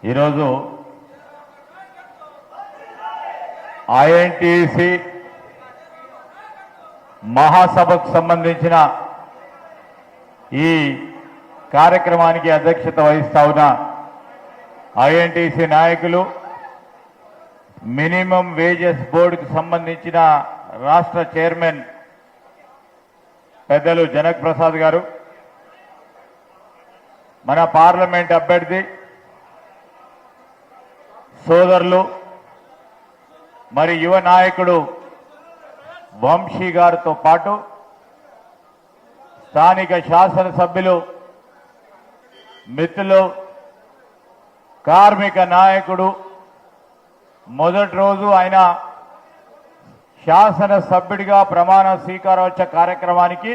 ఈరోజు ఐఎన్టీసీ మహాసభకు సంబంధించిన ఈ కార్యక్రమానికి అధ్యక్షత వహిస్తా ఉన్న ఐఎన్టీసీ నాయకులు, మినిమం వేజెస్ బోర్డుకు సంబంధించిన రాష్ట్ర చైర్మన్ పెద్దలు జనక్ ప్రసాద్ గారు, మన పార్లమెంట్ అభ్యర్థి సోదరులు, మరి యువ నాయకుడు వంశీ గారితో పాటు స్థానిక శాసనసభ్యులు మిత్రులు, కార్మిక నాయకుడు, మొదటి రోజు ఆయన శాసనసభ్యుడిగా ప్రమాణ స్వీకారోత్సవ కార్యక్రమానికి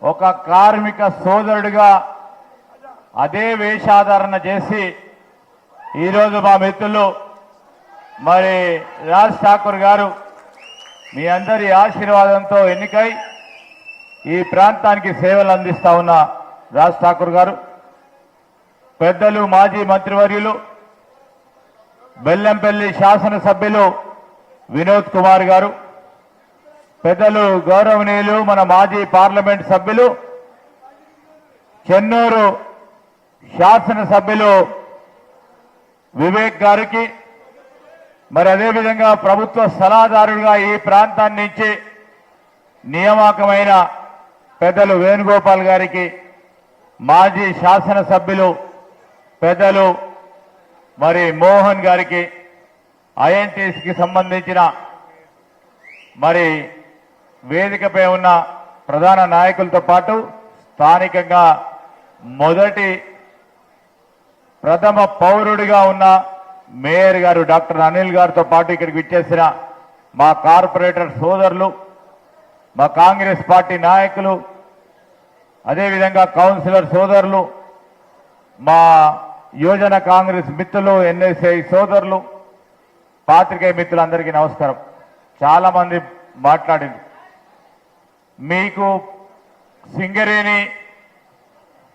ఒక కార్మిక సోదరుడిగా అదే వేషాధారణ చేసి ఈరోజు మా మిత్రులు మరి రాజ్ ఠాకూర్ గారు మీ అందరి ఆశీర్వాదంతో ఎన్నికై ఈ ప్రాంతానికి సేవలు అందిస్తా ఉన్న రాజ్ ఠాకూర్ గారు, పెద్దలు మాజీ మంత్రివర్యులు బెల్లంపల్లి శాసనసభ్యులు వినోద్ కుమార్ గారు, పెద్దలు గౌరవనీయులు మన మాజీ పార్లమెంట్ సభ్యులు చెన్నూరు శాసనసభ్యులు వివేక్ గారికి, మరి అదేవిధంగా ప్రభుత్వ సలహాదారుడిగా ఈ ప్రాంతాన్ని నుంచి నియామకమైన పెద్దలు వేణుగోపాల్ గారికి, మాజీ శాసనసభ్యులు పెద్దలు మరి మోహన్ గారికి, ఐఎన్టీసీకి సంబంధించిన మరి వేదికపై ఉన్న ప్రధాన నాయకులతో పాటు స్థానికంగా మొదటి ప్రథమ పౌరుడిగా ఉన్న మేయర్ గారు డాక్టర్ అనిల్ గారితో పాటు ఇక్కడికి విచ్చేసిన మా కార్పొరేటర్ సోదరులు, మా కాంగ్రెస్ పార్టీ నాయకులు, అదేవిధంగా కౌన్సిలర్ సోదరులు, మా యువజన కాంగ్రెస్ మిత్రులు, ఎన్ఎస్ఐ సోదరులు, పాత్రికేయ మిత్రులందరికీ నమస్కారం. చాలా మంది మాట్లాడింది. మీకు సింగరేణి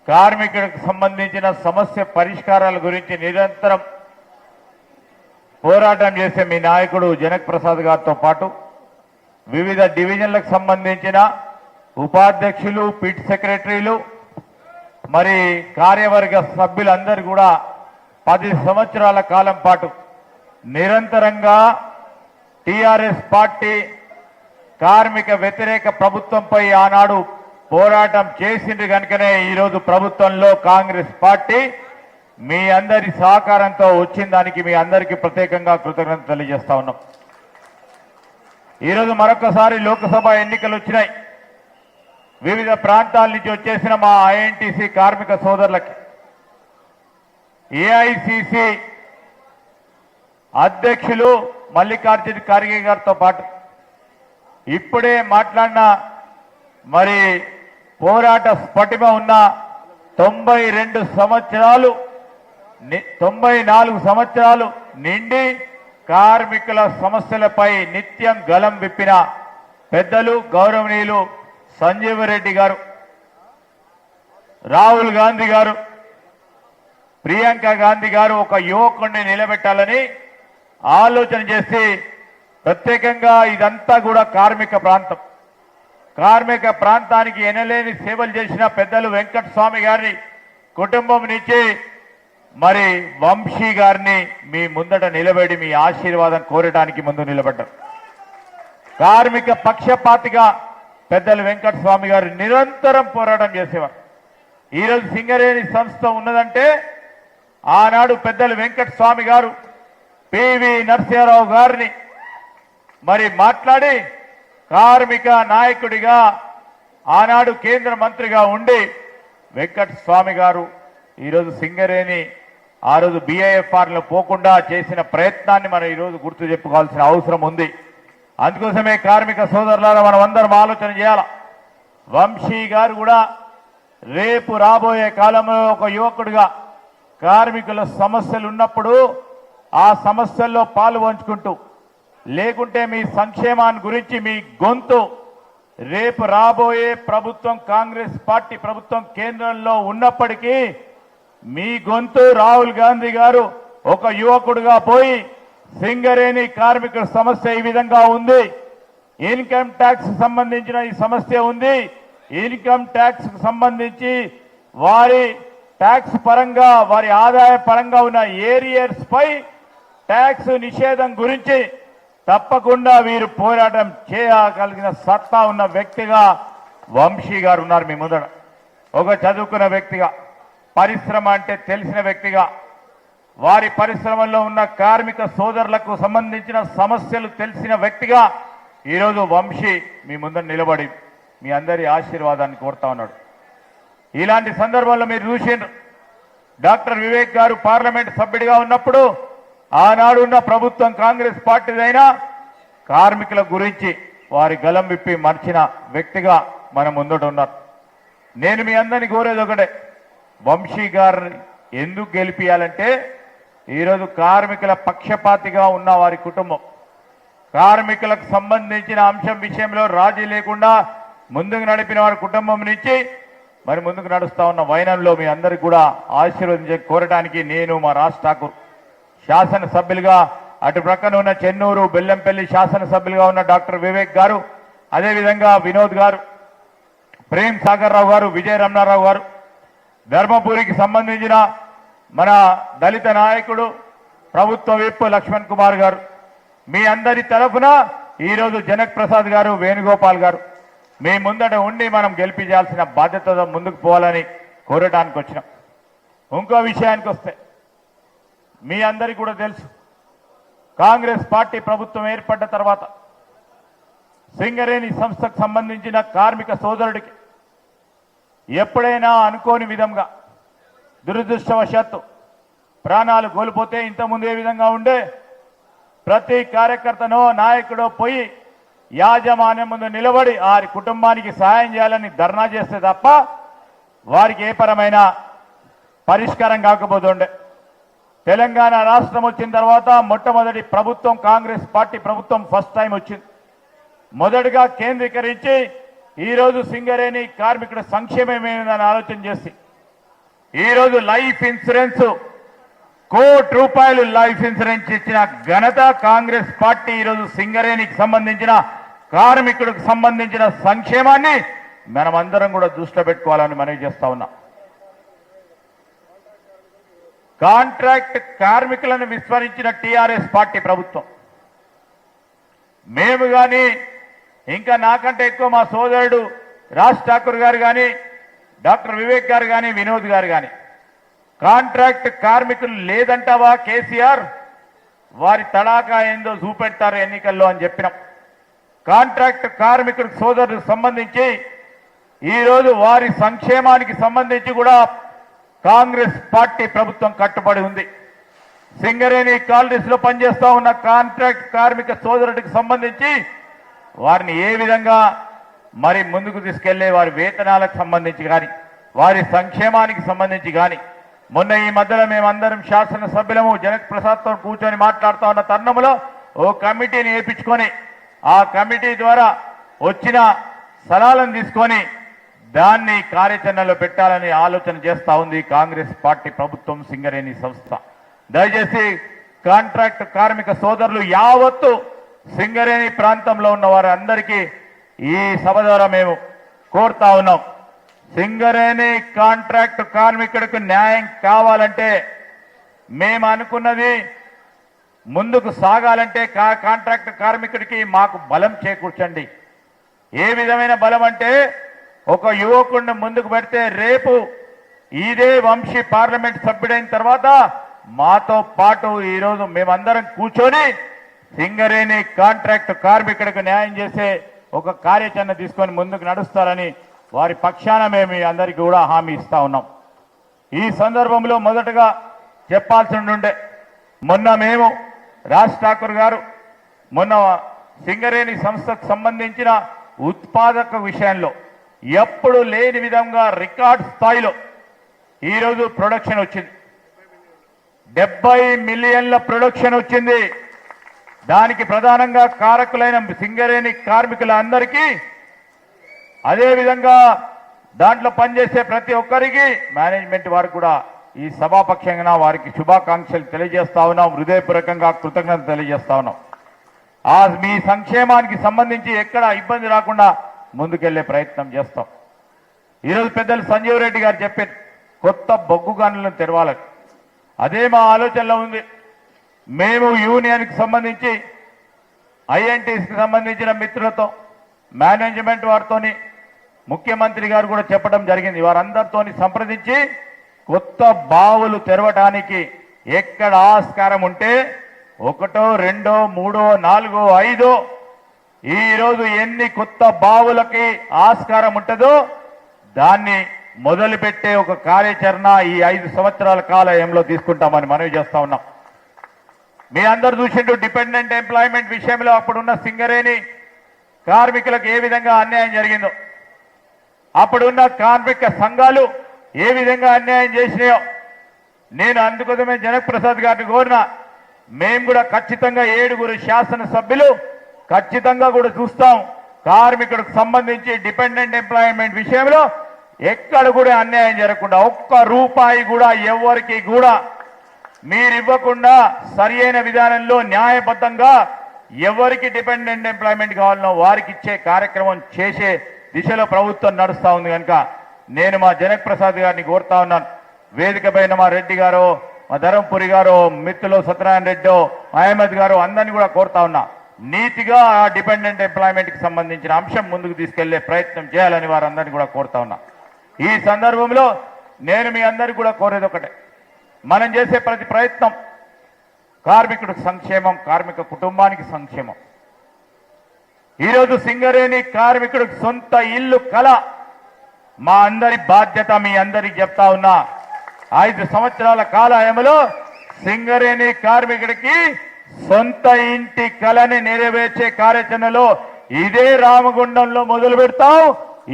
కార్మికులకు సంబంధించిన సమస్య పరిష్కారాల గురించి నిరంతరం పోరాటం చేసే మీ నాయకుడు జనక్ ప్రసాద్ గారితో పాటు వివిధ డివిజన్లకు సంబంధించిన ఉపాధ్యక్షులు, పిట్ సెక్రటరీలు, మరి కార్యవర్గ సభ్యులందరూ కూడా 10 సంవత్సరాల కాలం పాటు నిరంతరంగా టిఆర్ఎస్ పార్టీ కార్మిక వ్యతిరేక ప్రభుత్వంపై ఆనాడు పోరాటం చేసింది కనుకనే ఈరోజు ప్రభుత్వంలో కాంగ్రెస్ పార్టీ మీ అందరి సహకారంతో వచ్చిన దానికి మీ అందరికీ ప్రత్యేకంగా కృతజ్ఞత తెలియజేస్తా ఉన్నాం. ఈరోజు మరొకసారి లోక్సభ ఎన్నికలు వచ్చినాయి. వివిధ ప్రాంతాల నుంచి వచ్చేసిన మా ఐఎన్టీసీ కార్మిక సోదరులకి ఏఐసిసి అధ్యక్షులు మల్లికార్జున ఖార్గే గారితో పాటు ఇప్పుడే మాట్లాడిన మరి పోరాట స్ఫటిమ ఉన్న 94 సంవత్సరాలు నిండి కార్మికుల సమస్యలపై నిత్యం గలం విప్పిన పెద్దలు గౌరవనీయులు సంజీవ్ రెడ్డి గారు, రాహుల్ గాంధీ గారు, ప్రియాంక గాంధీ గారు ఒక యువకుడిని నిలబెట్టాలని ఆలోచన చేసి ప్రత్యేకంగా ఇదంతా కూడా కార్మిక ప్రాంతం, కార్మిక ప్రాంతానికి ఎనలేని సేవలు చేసిన పెద్దలు వెంకటస్వామి గారిని కుటుంబం నుంచి మరి వంశీ గారిని మీ ముందట నిలబడి మీ ఆశీర్వాదం కోరడానికి ముందు నిలబడ్డారు. కార్మిక పక్షపాతిగా పెద్దలు వెంకటస్వామి గారు నిరంతరం పోరాటం చేసేవారు. ఈరోజు సింగరేణి సంస్థ ఉన్నదంటే ఆనాడు పెద్దలు వెంకటస్వామి గారు పివి నరసింహారావు గారిని మరి మాట్లాడి కార్మిక నాయకుడిగా ఆనాడు కేంద్ర మంత్రిగా ఉండి వెంకటస్వామి గారు ఈరోజు సింగరేణి ఆ రోజు BIFRలో పోకుండా చేసిన ప్రయత్నాన్ని మనం ఈరోజు గుర్తు చెప్పుకోవాల్సిన అవసరం ఉంది. అందుకోసమే కార్మిక సోదరులారా మనం అందరం ఆలోచన చేయాల. వంశీ గారు కూడా రేపు రాబోయే కాలంలో ఒక యువకుడిగా కార్మికుల సమస్యలు ఉన్నప్పుడు ఆ సమస్యల్లో పాలు పంచుకుంటూ, లేకుంటే మీ సంక్షేమాన్ని గురించి మీ గొంతు రేపు రాబోయే ప్రభుత్వం కాంగ్రెస్ పార్టీ ప్రభుత్వం కేంద్రంలో ఉన్నప్పటికీ మీ గొంతు రాహుల్ గాంధీ గారు ఒక యువకుడుగా పోయి సింగరేణి కార్మికుల సమస్య ఈ విధంగా ఉంది, ఇన్కమ్ ట్యాక్స్ సంబంధించిన ఈ సమస్య ఉంది, ఇన్కమ్ ట్యాక్స్ సంబంధించి వారి ట్యాక్స్ పరంగా వారి ఆదాయ పరంగా ఉన్న ఏరియర్స్ పై ట్యాక్స్ నిషేధం గురించి తప్పకుండా వీరు పోరాటం చేయగలిగిన సత్తా ఉన్న వ్యక్తిగా వంశీ గారు ఉన్నారు మీ ముందర. ఒక చదువుకున్న వ్యక్తిగా, పరిశ్రమ అంటే తెలిసిన వ్యక్తిగా, వారి పరిశ్రమల్లో ఉన్న కార్మిక సోదరులకు సంబంధించిన సమస్యలు తెలిసిన వ్యక్తిగా ఈరోజు వంశీ మీ ముందర నిలబడి మీ అందరి ఆశీర్వాదాన్ని కోరుతా ఉన్నాడు. ఇలాంటి సందర్భంలో మీరు చూసిండ్రు, డాక్టర్ వివేక్ గారు పార్లమెంట్ సభ్యుడిగా ఉన్నప్పుడు ఆనాడు ఉన్న ప్రభుత్వం కాంగ్రెస్ పార్టీదైనా కార్మికుల గురించి వారి గలం విప్పి మర్చిన వ్యక్తిగా మన ముందట ఉన్నారు. నేను మీ అందరినీ కోరేది ఒకటే, వంశీ గారిని ఎందుకు గెలిపియాలంటే ఈరోజు కార్మికుల పక్షపాతిగా ఉన్న వారి కుటుంబం, కార్మికులకు సంబంధించిన అంశం విషయంలో రాజీ లేకుండా ముందుకు నడిపిన వారి కుటుంబం నుంచి మరి ముందుకు నడుస్తా ఉన్న వైనంలో మీ అందరికీ కూడా ఆశీర్వదించే కోరడానికి నేను మా రాజ్ ఠాకూర్ శాసనసభ్యులుగా, అటు ప్రక్కన ఉన్న చెన్నూరు బెల్లంపల్లి శాసనసభ్యులుగా ఉన్న డాక్టర్ వివేక్ గారు, అదేవిధంగా వినోద్ గారు, ప్రేమ్ సాగర్ రావు గారు, విజయ రమణారావు గారు, ధర్మపురికి సంబంధించిన మన దళిత నాయకుడు ప్రభుత్వ విప్ లక్ష్మణ్ కుమార్ గారు, మీ అందరి తరఫున ఈరోజు జనక్ ప్రసాద్ గారు, వేణుగోపాల్ గారు మీ ముందట ఉండి మనం గెలిపించాల్సిన బాధ్యతతో ముందుకు పోవాలని కోరడానికి వచ్చినాం. ఇంకో విషయానికి వస్తే మీ అందరికీ కూడా తెలుసు, కాంగ్రెస్ పార్టీ ప్రభుత్వం ఏర్పడ్డ తర్వాత సింగరేణి సంస్థకు సంబంధించిన కార్మిక సోదరుడికి ఎప్పుడైనా అనుకోని విధంగా దురదృష్టవశాత్తు ప్రాణాలు కోల్పోతే ఇంతకుముందు ఏ విధంగా ఉండే, ప్రతి కార్యకర్తనో నాయకుడో పోయి యాజమాన్యం ముందు నిలబడి వారి కుటుంబానికి సహాయం చేయాలని ధర్నా చేస్తే తప్ప వారికి ఏ పరమైన పరిష్కారం కాకపోతుండే. తెలంగాణ రాష్ట్రం వచ్చిన తర్వాత మొట్టమొదటి ప్రభుత్వం కాంగ్రెస్ పార్టీ ప్రభుత్వం ఫస్ట్ టైం వచ్చింది. మొదటగా కేంద్రీకరించి ఈరోజు సింగరేణి కార్మికుల సంక్షేమం ఏమిందని ఆలోచన చేసి ఈరోజు లైఫ్ ఇన్సూరెన్స్ ₹1,00,00,000 లైఫ్ ఇన్సూరెన్స్ ఇచ్చిన ఘనత కాంగ్రెస్ పార్టీ. ఈరోజు సింగరేణికి సంబంధించిన కార్మికులకు సంబంధించిన సంక్షేమాన్ని మనమందరం కూడా దృష్టిలో పెట్టుకోవాలని మనవి చేస్తా ఉన్నాం. కాంట్రాక్ట్ కార్మికులను విస్మరించిన టీఆర్ఎస్ పార్టీ ప్రభుత్వం, మేము కానీ ఇంకా నాకంటే ఎక్కువ మా సోదరుడు రాజ్ ఠాకూర్ గారు కానీ, డాక్టర్ వివేక్ గారు కానీ, వినోద్ గారు కానీ, కాంట్రాక్ట్ కార్మికులు లేదంటావా కేసీఆర్, వారి తడాకా ఏందో చూపెడతారు ఎన్నికల్లో అని చెప్పినాం. కాంట్రాక్ట్ కార్మికులకు సోదరులకు సంబంధించి ఈరోజు వారి సంక్షేమానికి సంబంధించి కూడా కాంగ్రెస్ పార్టీ ప్రభుత్వం కట్టుబడి ఉంది. సింగరేణి కాలనీస్ లో పనిచేస్తా ఉన్న కాంట్రాక్ట్ కార్మిక సోదరుడికి సంబంధించి వారిని ఏ విధంగా మరి ముందుకు తీసుకెళ్లే వారి వేతనాలకు సంబంధించి కానీ, వారి సంక్షేమానికి సంబంధించి కానీ, మొన్న ఈ మధ్యలో మేమందరం శాసనసభ్యులము జనక్ ప్రసాద్తో కూర్చొని మాట్లాడుతూ ఉన్న తరుణంలో ఓ కమిటీని వేయించుకొని ఆ కమిటీ ద్వారా వచ్చిన సలహాలను తీసుకొని దాన్ని కార్యాచరణలో పెట్టాలని ఆలోచన చేస్తా ఉంది కాంగ్రెస్ పార్టీ ప్రభుత్వం, సింగరేణి సంస్థ. దయచేసి కాంట్రాక్ట్ కార్మిక సోదరులు యావత్తు సింగరేణి ప్రాంతంలో ఉన్న వారందరికీ ఈ సభ ద్వారా మేము కోరుతా ఉన్నాం. సింగరేణి కాంట్రాక్ట్ కార్మికుడికి న్యాయం కావాలంటే, మేము అనుకున్నది ముందుకు సాగాలంటే కాంట్రాక్ట్ కార్మికుడికి మాకు బలం చేకూర్చండి. ఏ విధమైన బలం అంటే, ఒక యువకుడిని ముందుకు పెడితే రేపు ఇదే వంశీ పార్లమెంట్ సభ్యుడైన తర్వాత మాతో పాటు ఈరోజు మేమందరం కూర్చొని సింగరేణి కాంట్రాక్ట్ కార్మికుడికి న్యాయం చేసే ఒక కార్యాచరణ తీసుకొని ముందుకు నడుస్తారని వారి పక్షాన మేము అందరికీ కూడా హామీ ఇస్తా ఉన్నాం. ఈ సందర్భంలో మొదటగా చెప్పాల్సి ఉండే, మొన్న మేము రాజ్ ఠాకూర్ గారు మొన్న సింగరేణి సంస్థకు సంబంధించిన ఉత్పాదక విషయంలో ఎప్పుడు లేని విధంగా రికార్డ్ స్థాయిలో ఈరోజు ప్రొడక్షన్ వచ్చింది. 70 మిలియన్ల ప్రొడక్షన్ వచ్చింది. దానికి ప్రధానంగా కారకులైన సింగరేణి కార్మికులందరికీ, అదేవిధంగా దాంట్లో పనిచేసే ప్రతి ఒక్కరికి, మేనేజ్మెంట్ వారికి కూడా ఈ సభాపక్షంగా వారికి శుభాకాంక్షలు తెలియజేస్తా ఉన్నాం, హృదయపూర్వకంగా కృతజ్ఞతలు తెలియజేస్తా ఉన్నాం. మీ సంక్షేమానికి సంబంధించి ఎక్కడ ఇబ్బంది రాకుండా ముందుకెళ్లే ప్రయత్నం చేస్తాం. ఈరోజు పెద్దలు సంజీవ్ రెడ్డి గారు చెప్పారు కొత్త బొగ్గు గనులను తెరవాలని. అదే మా ఆలోచనలో ఉంది. మేము యూనియన్కి సంబంధించి ఐఎన్టీస్కి సంబంధించిన మిత్రులతో మేనేజ్మెంట్ వారితోని ముఖ్యమంత్రి గారు కూడా చెప్పడం జరిగింది. వారందరితోని సంప్రదించి కొత్త బావులు తెరవడానికి ఎక్కడ ఆస్కారం ఉంటే 1, 2, 3, 4, 5 ఈరోజు ఎన్ని కొత్త బావులకి ఆస్కారం ఉంటుందో దాన్ని మొదలుపెట్టే ఒక కార్యాచరణ ఈ 5 సంవత్సరాల కాలంలో తీసుకుంటామని మనవి చేస్తా ఉన్నాం. మీ అందరు చూసిండు డిపెండెంట్ ఎంప్లాయ్మెంట్ విషయంలో అప్పుడున్న సింగరేణి కార్మికులకు ఏ విధంగా అన్యాయం జరిగిందో, అప్పుడున్న కార్మిక సంఘాలు ఏ విధంగా అన్యాయం చేసినాయో. నేను అందుకోసమే జనక్ ప్రసాద్ గారిని కోరిన, మేము కూడా ఖచ్చితంగా 7 శాసనసభ్యులు ఖచ్చితంగా కూడా చూస్తాం. కార్మికులకు సంబంధించి డిపెండెంట్ ఎంప్లాయ్మెంట్ విషయంలో ఎక్కడ కూడా అన్యాయం జరగకుండా, ఒక్క రూపాయి కూడా ఎవరికి కూడా మీరు ఇవ్వకుండా సరి అయిన విధానంలో న్యాయబద్ధంగా ఎవరికి డిపెండెంట్ ఎంప్లాయ్మెంట్ కావాలనో వారికి ఇచ్చే కార్యక్రమం చేసే దిశలో ప్రభుత్వం నడుస్తా ఉంది. కనుక నేను మా జనక్ ప్రసాద్ గారిని కోరుతా ఉన్నాను, వేదిక పైన మా రెడ్డి గారు, మా ధరంపురి గారు, మిత్రులు సత్యనారాయణ రెడ్డి, అహ్మద్ గారు అందరినీ కూడా కోరుతా ఉన్నా, నీతిగా ఆ డిపెండెంట్ ఎంప్లాయ్మెంట్ కి సంబంధించిన అంశం ముందుకు తీసుకెళ్లే ప్రయత్నం చేయాలని వారందరినీ కూడా కోరుతా ఉన్నా. ఈ సందర్భంలో నేను మీ అందరికీ కూడా కోరేది ఒకటే, మనం చేసే ప్రతి ప్రయత్నం కార్మికుడికి సంక్షేమం, కార్మిక కుటుంబానికి సంక్షేమం. ఈరోజు సింగరేణి కార్మికుడికి సొంత ఇల్లు కల మా అందరి బాధ్యత. మీ అందరికి చెప్తా ఉన్నా, 5 సంవత్సరాల కాలంలో సింగరేణి కార్మికుడికి సొంత ఇంటి కలని నెరవేర్చే కార్యాచరణలో ఇదే రామగుండంలో మొదలు పెడతాం.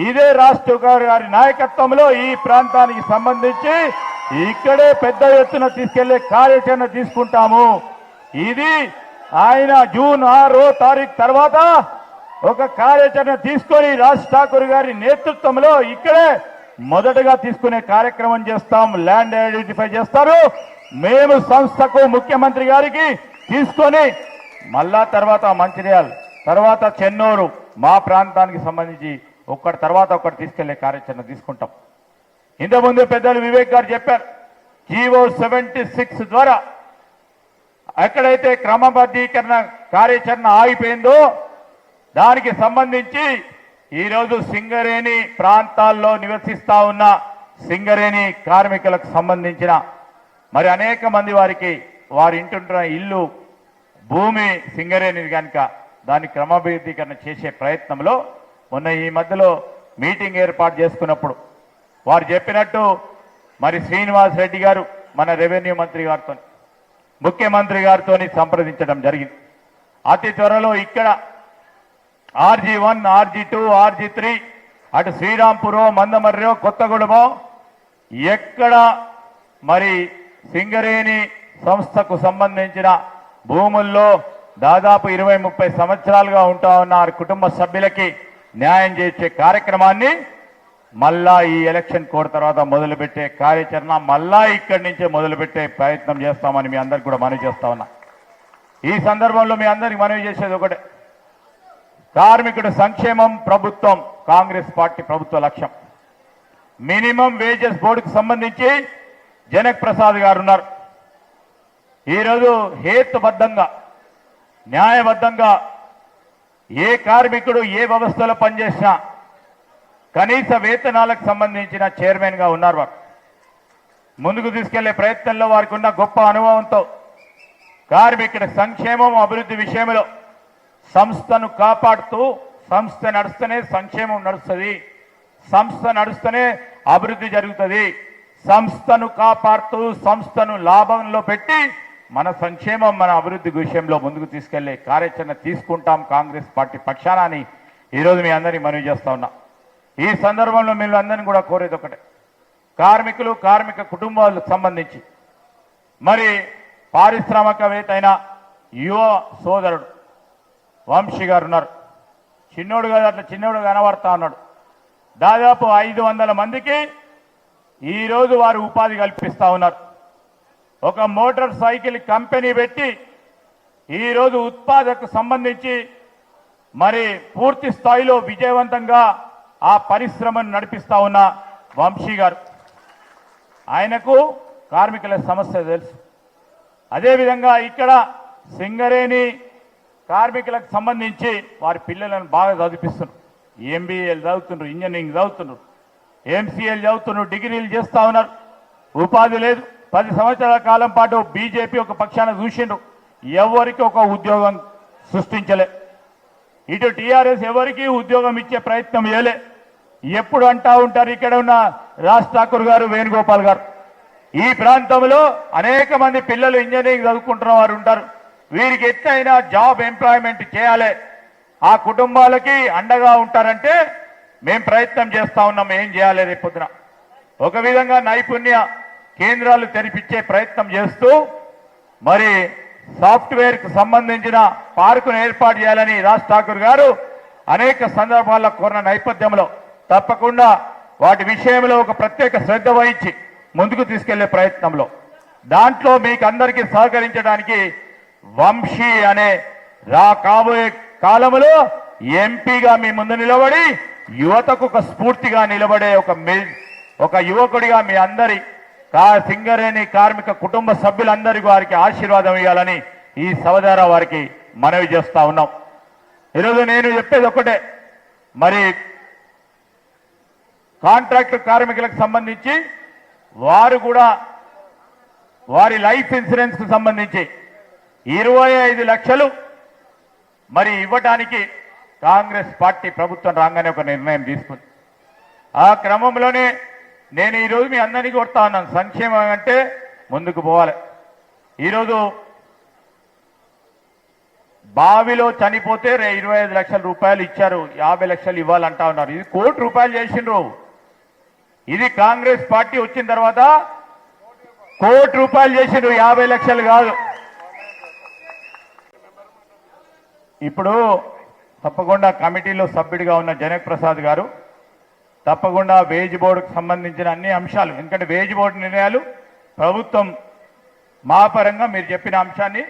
ఇదే రాష్ట్ర గారి నాయకత్వంలో ఈ ప్రాంతానికి సంబంధించి ఇక్కడే పెద్ద ఎత్తున తీసుకెళ్లే కార్యాచరణ తీసుకుంటాము. ఇది ఆయన జూన్ 6వ తారీఖు తర్వాత ఒక కార్యాచరణ తీసుకొని రాజ్ ఠాకూర్ గారి నేతృత్వంలో ఇక్కడే మొదటగా తీసుకునే కార్యక్రమం చేస్తాం. ల్యాండ్ ఐడెంటిఫై చేస్తారు, మేము సంస్థకు ముఖ్యమంత్రి గారికి తీసుకొని మళ్ళా తర్వాత మంచిర్యాల, తర్వాత చెన్నూరు, మా ప్రాంతానికి సంబంధించి ఒక్కటి తర్వాత ఒకటి తీసుకెళ్లే కార్యాచరణ తీసుకుంటాం. ఇంతకుముందు పెద్దలు వివేక్ గారు చెప్పారు, జీవో 76 ద్వారా ఎక్కడైతే క్రమబద్ధీకరణ కార్యాచరణ ఆగిపోయిందో దానికి సంబంధించి ఈరోజు సింగరేణి ప్రాంతాల్లో నివసిస్తా ఉన్న సింగరేణి కార్మికులకు సంబంధించిన మరి అనేక మంది వారికి వారి ఇంటుంటున్న ఇల్లు, భూమి సింగరేణిది కనుక దాన్ని క్రమబద్ధీకరణ చేసే ప్రయత్నంలో మొన్న ఈ మధ్యలో మీటింగ్ ఏర్పాటు చేసుకున్నప్పుడు వారు చెప్పినట్టు మరి శ్రీనివాస్ రెడ్డి గారు మన రెవెన్యూ మంత్రి గారితో, ముఖ్యమంత్రి గారితో సంప్రదించడం జరిగింది. అతి త్వరలో ఇక్కడ RG1, RG2, RG3 అటు శ్రీరాంపురో, మందమర్రో, కొత్తగూడెమో ఎక్కడ మరి సింగరేణి సంస్థకు సంబంధించిన భూముల్లో దాదాపు 20-30 సంవత్సరాలుగా ఉంటా ఉన్న కుటుంబ సభ్యులకి న్యాయం చేసే కార్యక్రమాన్ని మళ్ళా ఈ ఎలక్షన్ కోడ్ తర్వాత మొదలుపెట్టే కార్యాచరణ మళ్ళా ఇక్కడి నుంచే మొదలుపెట్టే ప్రయత్నం చేస్తామని మీ అందరికి కూడా మనవి చేస్తా ఉన్నా. ఈ సందర్భంలో మీ అందరికి మనవి చేసేది ఒకటే, కార్మికుడి సంక్షేమం ప్రభుత్వం, కాంగ్రెస్ పార్టీ ప్రభుత్వ లక్ష్యం. మినిమం వేజెస్ బోర్డుకు సంబంధించి జనక్ ప్రసాద్ గారు ఉన్నారు. ఈరోజు హేతుబద్ధంగా, న్యాయబద్ధంగా ఏ కార్మికుడు ఏ వ్యవస్థలో పనిచేసినా కనీస వేతనాలకు సంబంధించిన చైర్మన్ గా ఉన్నారు. వారు ముందుకు తీసుకెళ్లే ప్రయత్నంలో వారికి ఉన్న గొప్ప అనుభవంతో కార్మికుడి సంక్షేమం, అభివృద్ధి విషయంలో సంస్థను కాపాడుతూ, సంస్థ నడుస్తూనే సంక్షేమం నడుస్తుంది, సంస్థ నడుస్తూనే అభివృద్ధి జరుగుతుంది. సంస్థను కాపాడుతూ సంస్థను లాభంలో పెట్టి మన సంక్షేమం, మన అభివృద్ధి విషయంలో ముందుకు తీసుకెళ్లే కార్యాచరణ తీసుకుంటాం కాంగ్రెస్ పార్టీ పక్షాన. ఈరోజు మీ అందరినీ మనవి చేస్తా ఉన్నా. ఈ సందర్భంలో మీరు అందరినీ కూడా కోరేది ఒకటే, కార్మికులు, కార్మిక కుటుంబాలకు సంబంధించి మరి పారిశ్రామికవేత్త అయిన యువ సోదరుడు వంశీ గారు ఉన్నారు. చిన్నోడు కాదు, అట్లా చిన్నోడు కనబడతా ఉన్నాడు. దాదాపు 500 మందికి ఈరోజు వారు ఉపాధి కల్పిస్తా ఉన్నారు. ఒక మోటార్ సైకిల్ కంపెనీ పెట్టి ఈరోజు ఉత్పాదకు సంబంధించి మరి పూర్తి స్థాయిలో విజయవంతంగా ఆ పరిశ్రమను నడిపిస్తా ఉన్న వంశీ గారు, ఆయనకు కార్మికుల సమస్య తెలుసు. అదేవిధంగా ఇక్కడ సింగరేణి కార్మికులకు సంబంధించి వారి పిల్లలను బాగా చదివిస్తున్నారు. ఎంబీఏలు చదువుతున్నారు, ఇంజనీరింగ్ చదువుతున్నారు, ఎంసీఏలు చదువుతున్నారు, డిగ్రీలు చేస్తా ఉన్నారు. ఉపాధి లేదు. 10 సంవత్సరాల కాలం పాటు బీజేపీ ఒక పక్షాన చూసిండ్రు, ఎవరికి ఒక ఉద్యోగం సృష్టించలే. ఇటు టీఆర్ఎస్ ఎవరికి ఉద్యోగం ఇచ్చే ప్రయత్నం చేయలే. ఎప్పుడు అంటా ఉంటారు ఇక్కడ ఉన్న రాజ్ ఠాకూర్ గారు, వేణుగోపాల్ గారు, ఈ ప్రాంతంలో అనేక మంది పిల్లలు ఇంజనీరింగ్ చదువుకుంటున్న వారు ఉంటారు, వీరికి ఎట్లయినా జాబ్ ఎంప్లాయ్మెంట్ చేయాలి, ఆ కుటుంబాలకి అండగా ఉంటారంటే మేము ప్రయత్నం చేస్తా ఉన్నాం. ఏం చేయాలి రేపొద్దున ఒక విధంగా నైపుణ్య కేంద్రాలు తెరిపించే ప్రయత్నం చేస్తూ మరి సాఫ్ట్వేర్ కు సంబంధించిన పార్కును ఏర్పాటు చేయాలని రాజ్ ఠాకూర్ గారు అనేక సందర్భాల్లో కోరిన నేపథ్యంలో తప్పకుండా వాటి విషయంలో ఒక ప్రత్యేక శ్రద్ధ వహించి ముందుకు తీసుకెళ్లే ప్రయత్నంలో దాంట్లో మీకు అందరికీ సహకరించడానికి వంశీ అనే కాబోయే కాలంలో ఎంపీగా మీ ముందు నిలబడి యువతకు ఒక స్ఫూర్తిగా నిలబడే ఒక యువకుడిగా మీ అందరి సింగరేణి కార్మిక కుటుంబ సభ్యులందరికీ వారికి ఆశీర్వాదం ఇవ్వాలని ఈ సవదారా వారికి మనవి చేస్తా ఉన్నాం. ఈరోజు నేను చెప్పేది ఒకటే, మరి కాంట్రాక్ట్ కార్మికులకు సంబంధించి వారు కూడా వారి లైఫ్ ఇన్సూరెన్స్ కు సంబంధించి 25 లక్షలు మరి ఇవ్వటానికి కాంగ్రెస్ పార్టీ ప్రభుత్వం రాగానే ఒక నిర్ణయం తీసుకుంది. ఆ క్రమంలోనే నేను ఈరోజు మీ అందరినీ కొడతా ఉన్నాను, సంక్షేమం అంటే ముందుకు పోవాలి. ఈరోజు బావిలో చనిపోతే 25 లక్షల రూపాయలు ఇచ్చారు, 50 లక్షలు ఇవ్వాలంటా ఉన్నారు. ఇది ₹1 కోటి చేసిండ్రు. ఇది కాంగ్రెస్ పార్టీ వచ్చిన తర్వాత ₹1 కోటి చేసిండ్రు, 50 లక్షలు కాదు. ఇప్పుడు తప్పకుండా కమిటీలో సభ్యుడిగా ఉన్న జనక్ ప్రసాద్ గారు తప్పకుండా వేజ్ బోర్డుకు సంబంధించిన అన్ని అంశాలు, ఎందుకంటే వేజ్ బోర్డు నిర్ణయాలు ప్రభుత్వం మా పరంగా మీరు చెప్పిన అంశాన్ని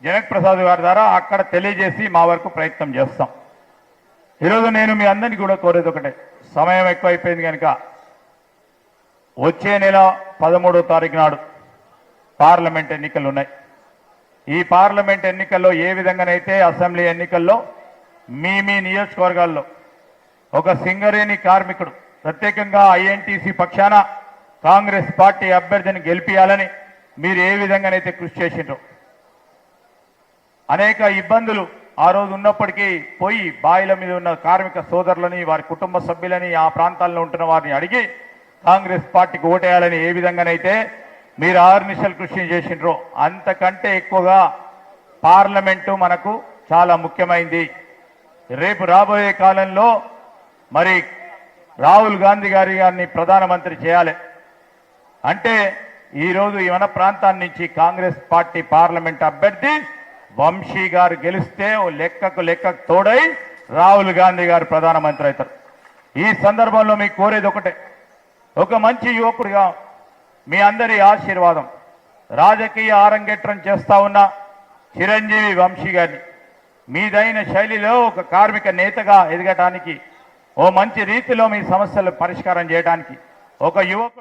జనక్ ప్రసాద్ గారి ద్వారా అక్కడ తెలియజేసి మా వరకు ప్రయత్నం చేస్తాం. ఈరోజు నేను మీ అందరినీ కూడా కోరేది ఒకటే, సమయం ఎక్కువైపోయింది కనుక వచ్చే నెల 13వ తారీఖు నాడు పార్లమెంట్ ఎన్నికలు ఉన్నాయి. ఈ పార్లమెంట్ ఎన్నికల్లో ఏ విధంగానైతే అసెంబ్లీ ఎన్నికల్లో మీ నియోజకవర్గాల్లో ఒక సింగరేణి కార్మికుడు ప్రత్యేకంగా ఐఎన్టీసీ పక్షాన కాంగ్రెస్ పార్టీ అభ్యర్థిని గెలిపించాలని మీరు ఏ విధంగానైతే కృషి చేసిండ్రో, అనేక ఇబ్బందులు ఆ రోజు ఉన్నప్పటికీ పోయి బాయిల మీద ఉన్న కార్మిక సోదరులని వారి కుటుంబ సభ్యులని ఆ ప్రాంతాల్లో ఉంటున్న వారిని అడిగి కాంగ్రెస్ పార్టీకి ఓటేయాలని ఏ విధంగానైతే మీరు ఆర్నిశలు కృషి చేసిండ్రో అంతకంటే ఎక్కువగా పార్లమెంటు మనకు చాలా ముఖ్యమైంది. రేపు రాబోయే కాలంలో మరి రాహుల్ గాంధీ గారిని ప్రధానమంత్రి చేయాలి అంటే ఈరోజు మన ప్రాంతాన్ని నుంచి కాంగ్రెస్ పార్టీ పార్లమెంట్ అభ్యర్థి వంశీ గారు గెలిస్తే లెక్కకు తోడై రాహుల్ గాంధీ గారు ప్రధానమంత్రి అవుతారు. ఈ సందర్భంలో మీకు కోరేది ఒకటే, ఒక మంచి యువకుడిగా మీ అందరి ఆశీర్వాదం, రాజకీయ ఆరంగేట్రం చేస్తా ఉన్న చిరంజీవి వంశీ గారిని మీదైన శైలిలో ఒక కార్మిక నేతగా ఎదగటానికి, ఓ మంచి రీతిలో మీ సమస్యలు పరిష్కారం చేయడానికి ఒక యువకుడి